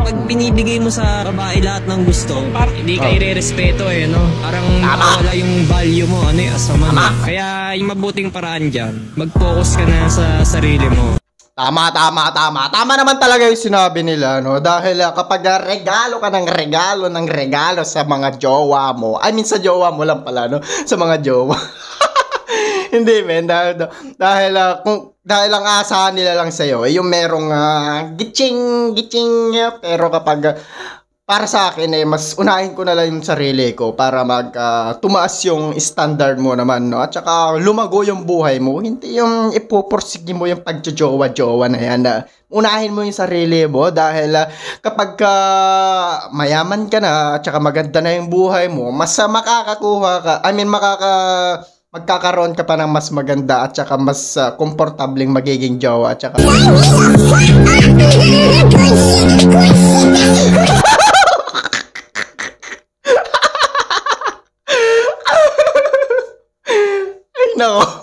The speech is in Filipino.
pag binibigay mo sa babae lahat ng gusto, parang hindi ka irerespeto eh, no? Parang wala yung value mo, ano yung asama mo. Kaya yung mabuting paraan dyan, mag-focus ka na sa sarili mo. Tama naman talaga yung sinabi nila, no? Dahil kapag regalo ka ng regalo sa mga jowa mo, I mean sa jowa mo lang pala, no? Sa mga jowa. Hindi, men. Dahil ang asahan nila lang sa'yo, yung merong gitching, pero kapag para sa akin mas unahin ko na lang yung sarili ko para tumaas yung standard mo naman, no? At saka lumago yung buhay mo, hindi yung ipupursige mo yung pagjojowa-jowa na yan. Unahin mo yung sarili mo dahil kapag mayaman ka na at saka maganda na yung buhay mo, mas makakakuha ka, magkakaroon ka pa ng mas maganda at saka mas komportableng magiging jowa at saka no.